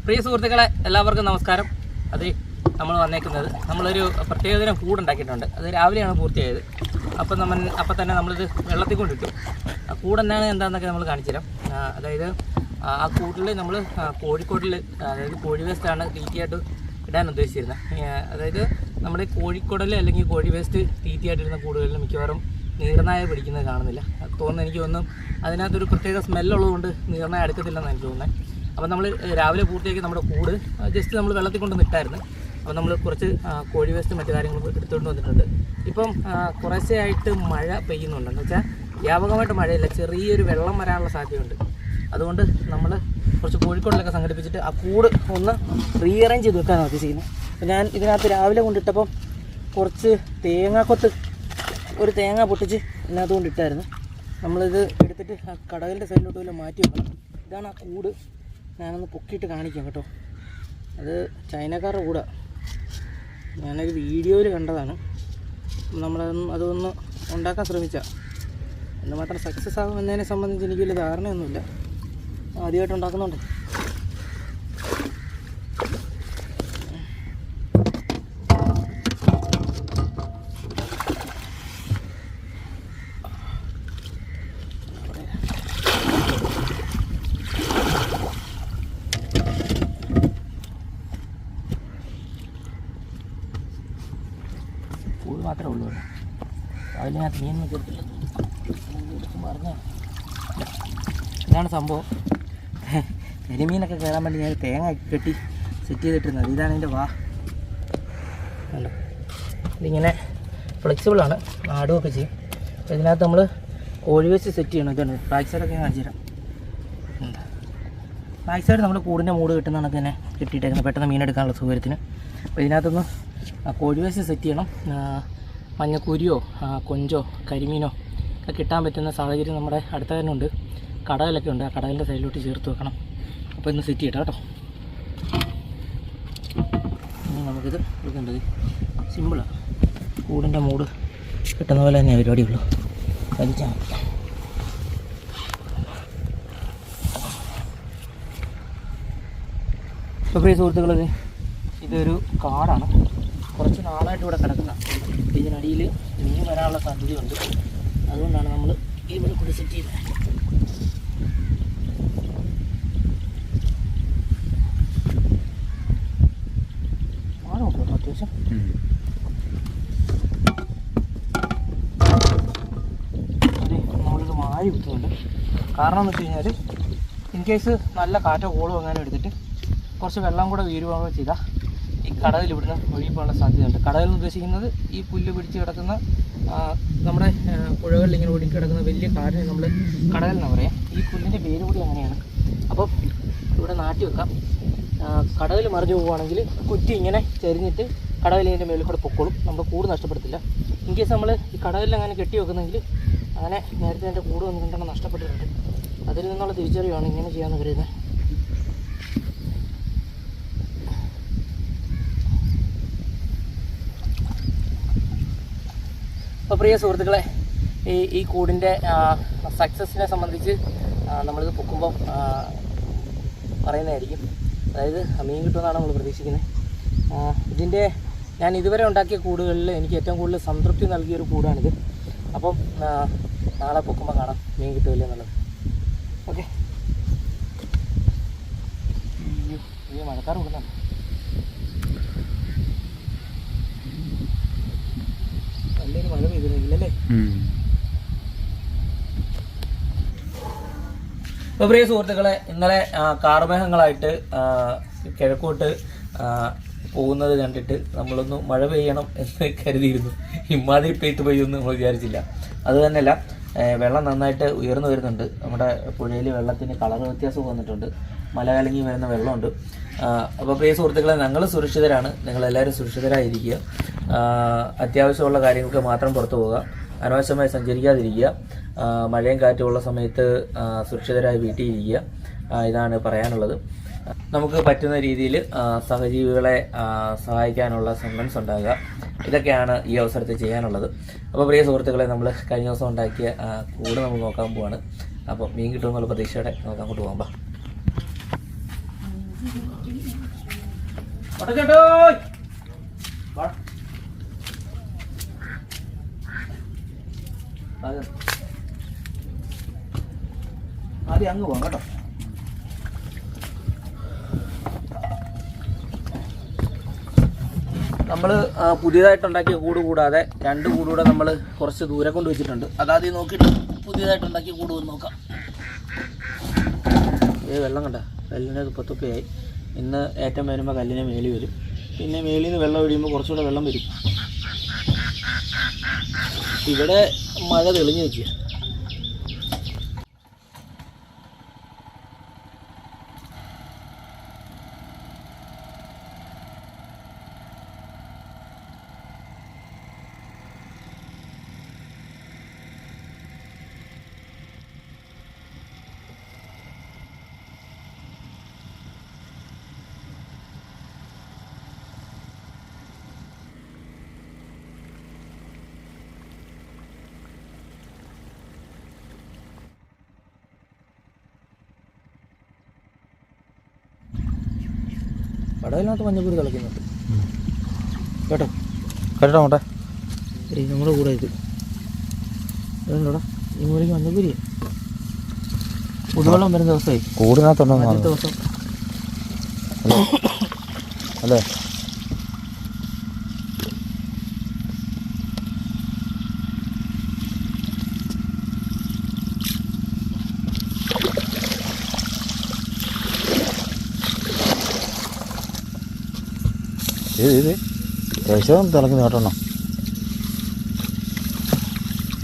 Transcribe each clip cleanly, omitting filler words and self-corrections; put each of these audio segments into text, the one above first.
പ്രിയ സുഹൃത്തുക്കളെ, എല്ലാവർക്കും നമസ്കാരം. അത് നമ്മൾ വന്നേക്കുന്നത് നമ്മളൊരു പ്രത്യേകതരം കൂടുണ്ടാക്കിയിട്ടുണ്ട്. അത് രാവിലെയാണ് പൂർത്തിയായത്. അപ്പം തന്നെ നമ്മളിത് വെള്ളത്തിൽ കൊണ്ടിട്ടു. ആ കൂടെന്നാണ് എന്താണെന്നൊക്കെ നമ്മൾ കാണിച്ചു തരാം. അതായത് ആ കൂട്ടിൽ നമ്മൾ കോഴിക്കോട്ടിൽ, അതായത് കോഴി വേസ്റ്റാണ് തീറ്റയായിട്ട് ഇടാൻ ഉദ്ദേശിച്ചിരുന്നത്. അതായത് നമ്മുടെ കോഴിക്കുടൽ അല്ലെങ്കിൽ കോഴി വേസ്റ്റ് തീറ്റയായിട്ടിരുന്ന കൂടുകളിൽ മിക്കവാറും നീർനായ പിടിക്കുന്നത് കാണുന്നില്ല. തോന്നുന്നു, എനിക്ക് തോന്നുന്നു അതിനകത്തൊരു പ്രത്യേക സ്മെല്ലുള്ളതുകൊണ്ട് നീർനായ അടുക്കത്തില്ലെന്നാണ് എനിക്ക് തോന്നുന്നത്. അപ്പോൾ നമ്മൾ രാവിലെ പൂർത്തിയാക്കി നമ്മുടെ കൂട് ജസ്റ്റ് നമ്മൾ വെള്ളത്തിൽ കൊണ്ട് നിട്ടായിരുന്നു. അപ്പോൾ നമ്മൾ കുറച്ച് കോഴി വേസ്റ്റ് മറ്റു കാര്യങ്ങൾ എടുത്തുകൊണ്ട് വന്നിട്ടുണ്ട്. ഇപ്പം കുറേശ്ശെയായിട്ട് മഴ പെയ്യുന്നുണ്ട്. എന്ന് വെച്ചാൽ വ്യാപകമായിട്ട് മഴയില്ല, ചെറിയൊരു വെള്ളം വരാനുള്ള സാധ്യതയുണ്ട്. അതുകൊണ്ട് നമ്മൾ കുറച്ച് കോഴിക്കോടിലൊക്കെ സംഘടിപ്പിച്ചിട്ട് ആ കൂട് ഒന്ന് റീഅറേഞ്ച് ചെയ്ത് വെക്കാനാണ് ഉദ്ദേശിക്കുന്നത്. അപ്പോൾ ഞാൻ ഇതിനകത്ത് രാവിലെ കൊണ്ടിട്ടപ്പം കുറച്ച് തേങ്ങാക്കൊത്ത്, ഒരു തേങ്ങ പൊട്ടിച്ച് ഇതിനകത്ത് കൊണ്ടിട്ടായിരുന്നു. നമ്മളിത് എടുത്തിട്ട് ആ കടലിൻ്റെ സൈഡിലോട്ട് വല്ല മാറ്റി വെക്കണം. ഇതാണ് ആ കൂട്. ഞാനൊന്ന് പൊക്കിയിട്ട് കാണിക്കാം കേട്ടോ. അത് ചൈനക്കാരുടെ കൂടാണ്. ഞാനൊരു വീഡിയോയിൽ കണ്ടതാണ്. അതൊന്ന് ഉണ്ടാക്കാൻ ശ്രമിച്ചാൽ എന്തുമാത്രം സക്സസ് ആകും എന്നതിനെ സംബന്ധിച്ച് എനിക്ക് വലിയ ധാരണയൊന്നുമില്ല. ആദ്യമായിട്ട് ഉണ്ടാക്കുന്നുണ്ട്. കൂട് മാത്രമേ ഉള്ളൂ. അതിനകത്ത് മീൻ കൊടുത്തില്ല. പറഞ്ഞ ഇതാണ് സംഭവം. കരിമീനൊക്കെ കയറാൻ വേണ്ടി ഞാൻ തേങ്ങ കെട്ടി സെറ്റ് ചെയ്തിട്ടിരുന്നത്. ഇതാണ് ഇതിൻ്റെ വാ. കണ്ടോ, ഇതിങ്ങനെ ഫ്ലെക്സിബിളാണ്, ആടുകയൊക്കെ ചെയ്യും. അപ്പോൾ ഇതിനകത്ത് നമ്മൾ കോഴി വേസ്റ്റ് സെറ്റ് ചെയ്യണം. ഇതാണ് ബാക്ക് സൈഡൊക്കെ ഞാൻ കാണിച്ചു തരാം. ബാക്ക് സൈഡ് നമ്മൾ കൂടിൻ്റെ മൂട് കിട്ടുന്ന കണക്ക് തന്നെ കെട്ടിയിട്ടേക്കുന്നത്, പെട്ടെന്ന് മീനെടുക്കാനുള്ള സൗകര്യത്തിന്. അപ്പോൾ ഇതിനകത്തൊന്ന് കോഴി വേസ്റ്റ് സെറ്റ് ചെയ്യണം. മഞ്ഞക്കൂരിയോ കൊഞ്ചോ കരിമീനോ ഒക്കെ കിട്ടാൻ പറ്റുന്ന സാഹചര്യം നമ്മുടെ അടുത്ത തന്നെ ഉണ്ട്. കടയിലൊക്കെ ഉണ്ട്. ആ കടലിൻ്റെ സൈഡിലോട്ട് ചേർത്ത് വെക്കണം. അപ്പോൾ ഇന്ന് സെറ്റ് ചെയ്യട്ടോ കേട്ടോ. ഇനി നമുക്കിത് എടുക്കേണ്ടത് സിമ്പിളാണ്. കൂടിൻ്റെ മൂട് കിട്ടുന്ന പോലെ തന്നെ പരിപാടിയുള്ളൂ. വലിച്ചാൽ മതി. അപ്പോൾ പ്രിയ സുഹൃത്തുക്കളെ, ഇതൊരു കാടാണ്. കുറച്ച് നാളായിട്ട് ഇവിടെ കിടക്കുന്ന. ഇതിനടിയിൽ മീൻ വരാനുള്ള സാധ്യതയുണ്ട്. അതുകൊണ്ടാണ് നമ്മൾ ഇവിടെ കൂടി സെറ്റ് ചെയ്തത്. ആണോ കേട്ടോ അത്യാവശ്യം. നമ്മളിത് മാറി കുത്തുന്നുണ്ട്. കാരണം എന്ന് വെച്ച് കഴിഞ്ഞാൽ ഇൻ കേസ് നല്ല കാറ്റോ കോളോ അങ്ങനെ എടുത്തിട്ട് കുറച്ച് വെള്ളം കൂടെ വീഴുകയോ ചെയ്താൽ ഈ കടലിൽ ഇവിടുന്ന് ഒഴുകിപ്പോകാനുള്ള സാധ്യതയുണ്ട്. കടലിൽ ഉദ്ദേശിക്കുന്നത് ഈ പുല്ല് പിടിച്ച് കിടക്കുന്ന നമ്മുടെ പുഴകളിൽ ഇങ്ങനെ ഒഴുകി കിടക്കുന്ന വലിയ കാടിനെ നമ്മൾ കടലെന്നാണ് പറയാം. ഈ പുല്ലിൻ്റെ പേര് കൂടി അങ്ങനെയാണ്. അപ്പം ഇവിടെ നാട്ടി വെക്കാം. കടലിൽ മറിഞ്ഞു പോവുകയാണെങ്കിൽ കുറ്റി ഇങ്ങനെ ചെരിഞ്ഞിട്ട് കടലിൻ്റെ മേളിൽ കൂടെ പൊക്കോളും. നമ്മുടെ കൂട് നഷ്ടപ്പെടുത്തില്ല. ഇൻ കേസ് നമ്മൾ ഈ കടലിൽ അങ്ങനെ കെട്ടി വെക്കുന്നെങ്കിൽ അങ്ങനെ നേരത്തെ എൻ്റെ കൂട് ഒന്ന് രണ്ടെണ്ണം നഷ്ടപ്പെട്ടിട്ടുണ്ട്. അതിൽ നിന്നുള്ള തിരിച്ചറിവാണ് ഇങ്ങനെ ചെയ്യാമെന്ന് കരുതുന്നത്. അപ്പോൾ പ്രിയ സുഹൃത്തുക്കളെ, ഈ കൂടിൻ്റെ സക്സസ്സിനെ സംബന്ധിച്ച് നമ്മളിത് പൊക്കുമ്പം പറയുന്നതായിരിക്കും. അതായത് മീൻ കിട്ടുമെന്നാണ് നമ്മൾ പ്രതീക്ഷിക്കുന്നത്. ഞാൻ ഇതുവരെ ഉണ്ടാക്കിയ കൂടുകളിൽ എനിക്ക് ഏറ്റവും കൂടുതൽ സംതൃപ്തി നൽകിയൊരു കൂടാണിത്. അപ്പം നാളെ പൊക്കുമ്പോൾ കാണാം മീൻ കിട്ടുമല്ലോ എന്നുള്ളത്. ഓക്കെ, ഈ മഴക്കാർ കൊടുക്കുന്നുണ്ട്. നല്ലൊരു മഴ പെയ്തിരുന്നില്ലല്ലേ. അപ്പോൾ പ്രിയ സുഹൃത്തുക്കളെ, ഇന്നലെ കാർമേഘങ്ങളായിട്ട് കിഴക്കോട്ട് പോകുന്നത് കണ്ടിട്ട് നമ്മളൊന്ന് മഴ പെയ്യണം എന്ന് കരുതിയിരുന്നു. ഇമാതിരി പെയ്യുമെന്ന് നമ്മൾ വിചാരിച്ചില്ല. അതുതന്നെയല്ല, വെള്ളം നന്നായിട്ട് ഉയർന്നു വരുന്നുണ്ട്. നമ്മുടെ പുഴയിൽ വെള്ളത്തിന് കളർ വ്യത്യാസം വന്നിട്ടുണ്ട്. മല കലങ്ങി വരുന്ന വെള്ളമുണ്ട്. അപ്പോൾ പ്രിയ സുഹൃത്തുക്കളെ, ഞങ്ങൾ സുരക്ഷിതരാണ്. നിങ്ങളെല്ലാവരും സുരക്ഷിതരായിരിക്കുക. അത്യാവശ്യമുള്ള കാര്യങ്ങൾക്ക് മാത്രം പുറത്തു പോവുക. അനാവശ്യമായി സഞ്ചരിക്കാതിരിക്കുക. മഴയും കാറ്റുമുള്ള സമയത്ത് സുരക്ഷിതരായി വീട്ടിൽ ഇരിക്കുക. ഇതാണ് പറയാനുള്ളത്. നമുക്ക് പറ്റുന്ന രീതിയിൽ സഹജീവികളെ സഹായിക്കാനുള്ള സെഗ്മെൻറ്റ്സ് ഉണ്ടാകുക. ഇതൊക്കെയാണ് ഈ അവസരത്തിൽ ചെയ്യാനുള്ളത്. അപ്പോൾ പ്രിയ സുഹൃത്തുക്കളെ, നമ്മൾ കഴിഞ്ഞ ദിവസം ഉണ്ടാക്കിയ കൂട് നമ്മൾ നോക്കാൻ പോവാണ്. അപ്പോൾ മീൻ കിട്ടുമെന്നുള്ള പ്രതീക്ഷയോടെ നമുക്ക് അങ്ങോട്ട് പോകാം. ആദ്യം അങ്ങ് പോകാം കേട്ടോ. നമ്മൾ പുതിയതായിട്ടുണ്ടാക്കിയ കൂട് കൂടാതെ 2 കൂടെ നമ്മൾ കുറച്ച് ദൂരെ കൊണ്ട് വെച്ചിട്ടുണ്ട്. അതാദ്യം നോക്കിയിട്ട് പുതിയതായിട്ടുണ്ടാക്കിയ കൂട് വന്ന് നോക്കാം. വെള്ളം കണ്ട കല്ലിന് തുപ്പത്തുപ്പയായി. ഇന്ന് ഏറ്റം വരുമ്പോൾ കല്ലിന് മേളി വരും. പിന്നെ മേളിൽ നിന്ന് വെള്ളം ഒഴിയുമ്പോൾ കുറച്ചുകൂടെ വെള്ളം വരും. ഇവിടെ മഴ തെളിഞ്ഞു നിൽക്കുക. കടയിനകത്ത് മഞ്ഞപ്പൊരി കളിക്കുന്നുണ്ട് കേട്ടോ. കേട്ടോ അങ്ങോട്ടെ നമ്മുടെ കൂടെ ഇത് അതുകൊണ്ടോടാ ഈ മുറിക്ക് മഞ്ഞപ്പൊരി പുതുവെള്ളം വരുന്ന ദിവസമായി കൂടിനകത്തുണ്ടോ ദിവസം അല്ലേ? ഇത് വിഷം തിളങ്ങി കേട്ടോ.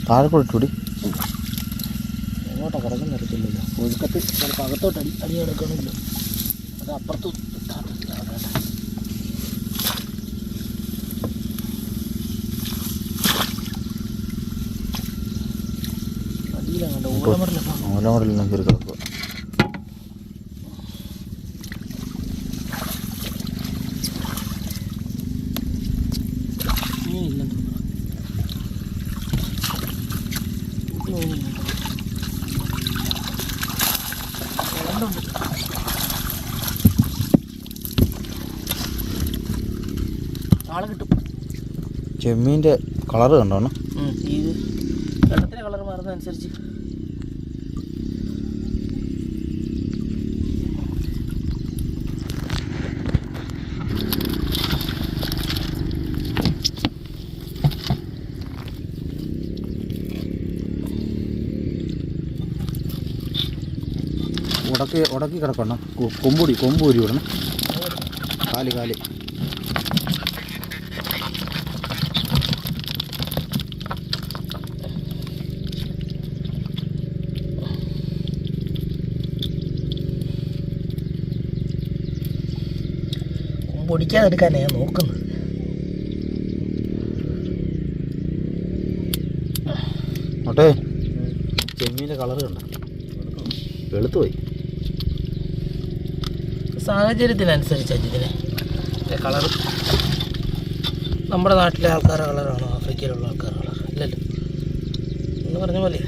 താഴെ കൂടെ ഇട്ടൂടി. എങ്ങോട്ടാണ് കിടക്കുന്ന എടുക്കില്ലല്ലോ. ഒഴുക്കത്തിൽ ചിലപ്പോൾ അകത്തോട്ട് അടി കിടക്കണില്ല. അത് അപ്പുറത്ത് അടിയിലങ്ങോട്ട് ഓലമടലെല്ലാം കയറി കിടക്കുക. ആളെ കിട്ടും. ചെമ്മീൻ്റെ കളറ് കണ്ടോണം. ഈ വെള്ളത്തിൻ്റെ കളർ മാറുന്നതനുസരിച്ച് ഉടക്കി കിടക്കണം. കൊമ്പൂരി വിടണം. കാല് പൊടിക്കാതെടുക്കാനാണ് ഞാൻ നോക്കുന്നത്. ഓട്ടെ ചെമ്മീൻ്റെ കളറ് കണ്ട വെളുത്തു പോയി. സാഹചര്യത്തിനനുസരിച്ചാണ് ഇതിനെ കളർ. നമ്മുടെ നാട്ടിലെ ആൾക്കാരുടെ കളറാണോ ആഫ്രിക്കയിലുള്ള ആൾക്കാരുടെ കളർ? ഇല്ലല്ലോ. എന്ന് പറഞ്ഞ പോലെ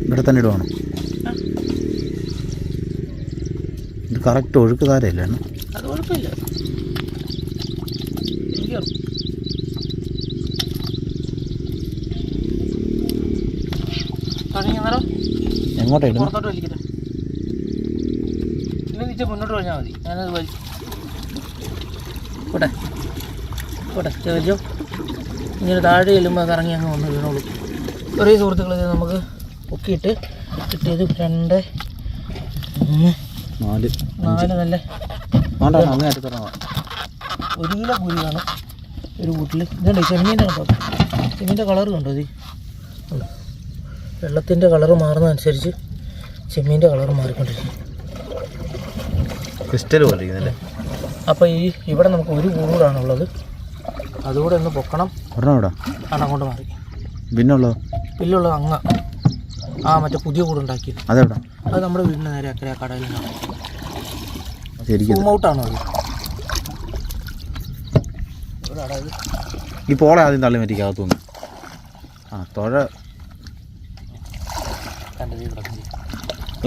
ഇവിടെ തന്നെ ഇടുവാണോ? ഇത് കറക്റ്റ് ഒഴുക്ക് താരല്ലേ? അത് കുഴപ്പമില്ല. എങ്ങോട്ടാ ഇടുന്നത്? പുറത്തോട്ട് വലിക്കട്ടെ. ഇനി മുന്നോട്ട് കഴിഞ്ഞാൽ മതി. ഞാനത് വലിച്ചു പോട്ടെ വലിച്ചോ. ഇങ്ങനെ താഴെ ചെല്ലുമ്പോൾ കറങ്ങി അങ്ങ് വന്ന് വീണോളൂ. കുറേ സുഹൃത്തുക്കൾ നമുക്ക് പൊക്കിയിട്ട് കിട്ടിയത് 2 3 4 നല്ല 1 കിലോ കൂലി കാണും ഒരു കൂട്ടിൽ. ഇതുണ്ട് ചെമ്മീൻ്റെ കണ്ടോ? ചെമ്മീൻ്റെ കളറ് കണ്ടോ? ഇത് വെള്ളത്തിൻ്റെ കളറ് മാറുന്നതനുസരിച്ച് ചെമ്മീൻ്റെ കളറ് മാറിക്കൊണ്ടിരിക്കും. ക്രിസ്റ്റൽ പോലെ ഇരിക്കുന്നല്ലേ? അപ്പോൾ ഇവിടെ നമുക്ക് 1 കൂടാണുള്ളത്. അതുകൂടെ ഒന്ന് പൊക്കണം. ഒരെണ്ണം ഇവിടെ അങ്ങോട്ട് മാറി പിന്നുള്ളോ? പിന്നുള്ളത് അങ്ങ് മറ്റേ പുതിയ കൂടുണ്ടാക്കിയത്. അതെവിടെ? അത് നമ്മുടെ വീടിന് നേരെ അക്കരെ കടയിലാണ്. ശരിക്കും സൂം ഔട്ടാണോ അത്? ഈ പോളെ ആദ്യം തള്ളി മാറ്റിക്കകത്തുനിന്ന് തുഴ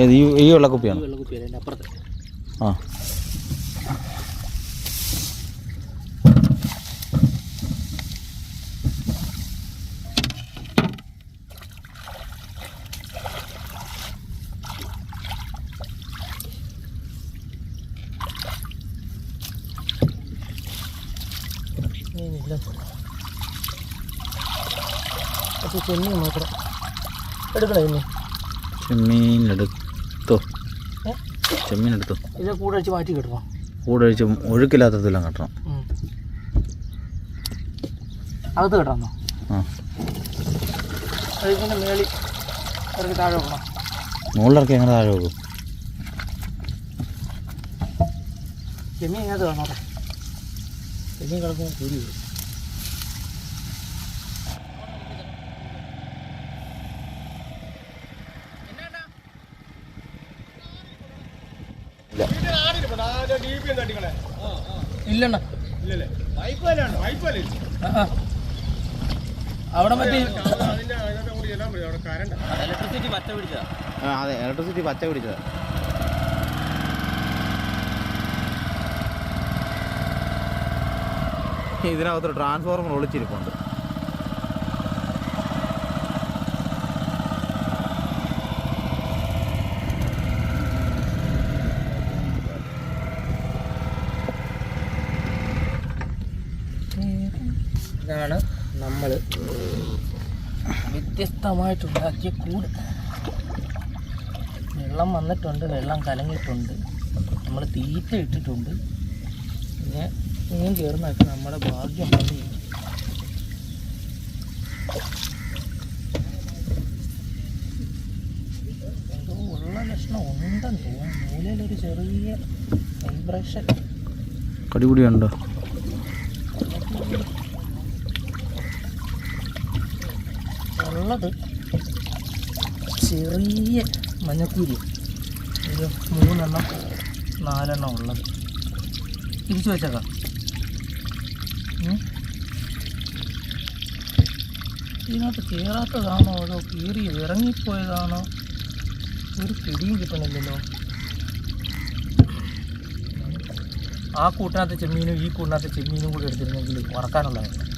ഏത് ഈ വെള്ളക്കുപ്പിയാണ്? വെള്ളക്കുപ്പിയല്ല, എൻ്റെ അപ്പുറത്തെ. ചെമ്മീൻ മാത്രം എടുക്കണേ. ചെമ്മീനെടുത്തോ? ചെമ്മീനെടുത്തോ? ഇത് കൂടഴിച്ച് മാറ്റി കിട്ടണം. കൂടഴിച്ച് ഒഴുക്കില്ലാത്തതെല്ലാം കെട്ടണം. അകത്ത് കിട്ടണോ? അതിൻ്റെ മേളിൽ ഇറക്കി താഴെ വെക്കണം. മുകളിലിറക്കി എങ്ങനെ താഴെ വെക്കും? ചെമ്മീൻ ഇതിനകത്ത് കാണാം. ചെമ്മീൻ കിടക്കുമ്പോൾ കൂരി വരും. ഇല്ലണ്ണ അവിടെ മറ്റേ ഇലക്ട്രിസിറ്റി പച്ച പിടിച്ചതാ. അതെ, ഇലക്ട്രിസിറ്റി പച്ച പിടിച്ചതാ. ഇതിനകത്തൊരു ട്രാൻസ്ഫോർമർ ഒളിച്ചിരിപ്പുണ്ട്. ഇതാണ് നമ്മൾ വ്യത്യസ്തമായിട്ടുണ്ടാക്കിയ കൂട്. വെള്ളം വന്നിട്ടുണ്ട്, വെള്ളം കലങ്ങിയിട്ടുണ്ട്, നമ്മൾ തീറ്റ ഇട്ടിട്ടുണ്ട്. പിന്നെ മീൻ ചേർന്നൊക്കെ നമ്മുടെ ഭാഗ്യം പോലെ എന്തോ ഉള്ള ലക്ഷണം ഉണ്ടെന്ന് തോന്നുന്നു. മൂലയിലൊരു ചെറിയ വൈബ്രേഷൻ കടിപിടിയുണ്ടോ? ഉള്ളത് ചെറിയ മഞ്ഞക്കൂരി, ഒരു 3 4 ഉള്ളത്. തിരിച്ചു വെച്ചേക്കാം. ഇതിനകത്ത് കയറാത്തതാണോ അതോ കീറി ഇറങ്ങിപ്പോയതാണോ? ഒരു പിടിയും കിട്ടണില്ലല്ലോ. ആ കൂട്ടിനകത്ത് ചെമ്മീനും ഈ കൂട്ടിനകത്ത് ചെമ്മീനും കൂടി എടുത്തിരുന്നെങ്കിൽ വറക്കാനുള്ളതായിരുന്നു.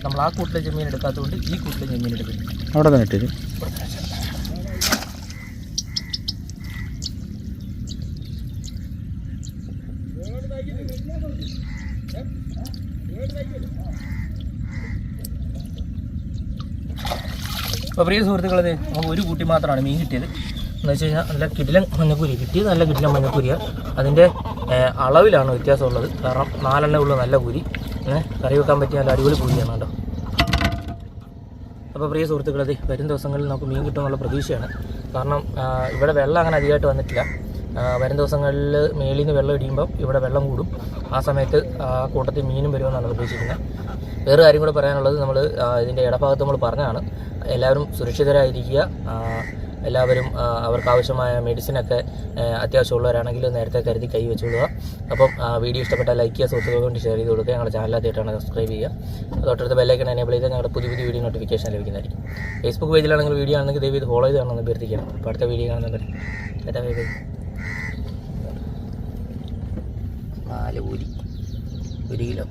നമ്മൾ ആ കൂട്ടിലെ ചെമ്മീൻ എടുക്കാത്തതുകൊണ്ട് ഈ കൂട്ടിലെ ചെമ്മീൻ എടുക്കുന്നു. അവിടെ തന്നെ ഇട്ടു. അപ്പോൾ പ്രിയ സുഹൃത്തുക്കളെ, നമുക്ക് ഒരു കൂട്ടി മാത്രമാണ് മീൻ കിട്ടിയത്. എന്ന് വെച്ച് കഴിഞ്ഞാൽ നല്ല കിടിലൻ മഞ്ഞക്കൂരി കിട്ടിയത്. നല്ല കിടിലൻ മഞ്ഞക്കൂരിയാണ്. അതിൻ്റെ അളവിലാണ് വ്യത്യാസമുള്ളത്. കാരണം 4 ഉള്ള നല്ല കൂരി, കറി വെക്കാൻ പറ്റിയ നല്ല അടിപൊളി കൂരിയാണ് കേട്ടോ. അപ്പോൾ പ്രിയ സുഹൃത്തുക്കളെ, വരും ദിവസങ്ങളിൽ നമുക്ക് മീൻ കിട്ടുമെന്നുള്ള പ്രതീക്ഷയാണ്. കാരണം ഇവിടെ വെള്ളം അങ്ങനെ അധികമായിട്ട് വന്നിട്ടില്ല. വരും ദിവസങ്ങളിൽ മേളിൽ നിന്ന് വെള്ളം ഇടിയുമ്പം ഇവിടെ വെള്ളം കൂടും. ആ സമയത്ത് കൂട്ടത്തിൽ മീനും വരുമെന്നാണ് പ്രതീക്ഷിക്കുന്നത്. വേറെ കാര്യം കൂടെ പറയാനുള്ളത്, നമ്മൾ ഇതിൻ്റെ ഇടഭാഗത്ത് നമ്മൾ പറഞ്ഞതാണ്, എല്ലാവരും സുരക്ഷിതരായിരിക്കുക. എല്ലാവരും അവർക്ക് ആവശ്യമായ മെഡിസിനൊക്കെ അത്യാവശ്യമുള്ളവരാണെങ്കിൽ നേരത്തെ കരുതി കൈ വെച്ചുകൊള്ളുക. അപ്പം വീഡിയോ ഇഷ്ടപ്പെട്ടാൽ ലൈക്ക് ചെയ്യുക, സുഹൃത്തുക്കൾക്ക് വേണ്ടി ഷെയർ ചെയ്ത് കൊടുക്കുക. ഞങ്ങളുടെ ചാനലാദ്യമായിട്ടാണ് സബ്സ്ക്രൈബ് ചെയ്യുക. തൊട്ടടുത്ത് ബെല്ലൈക്കൺ എനേബിൾ ചെയ്താൽ ഞങ്ങളുടെ പുതിയ വീഡിയോ നോട്ടിഫിക്കേഷൻ ലഭിക്കുന്നതായിരിക്കും. ഫേസ്ബുക്ക് പേജിലാണെങ്കിൽ വീഡിയോ ആണെങ്കിൽ ദയവ് ഇത് ഫോളോ ചെയ്ത് കാണുമെന്ന് അഭ്യർത്ഥിക്കണം. അപ്പോൾ അടുത്ത വീഡിയോ കാണുന്നവർ 4 1 കിലോ.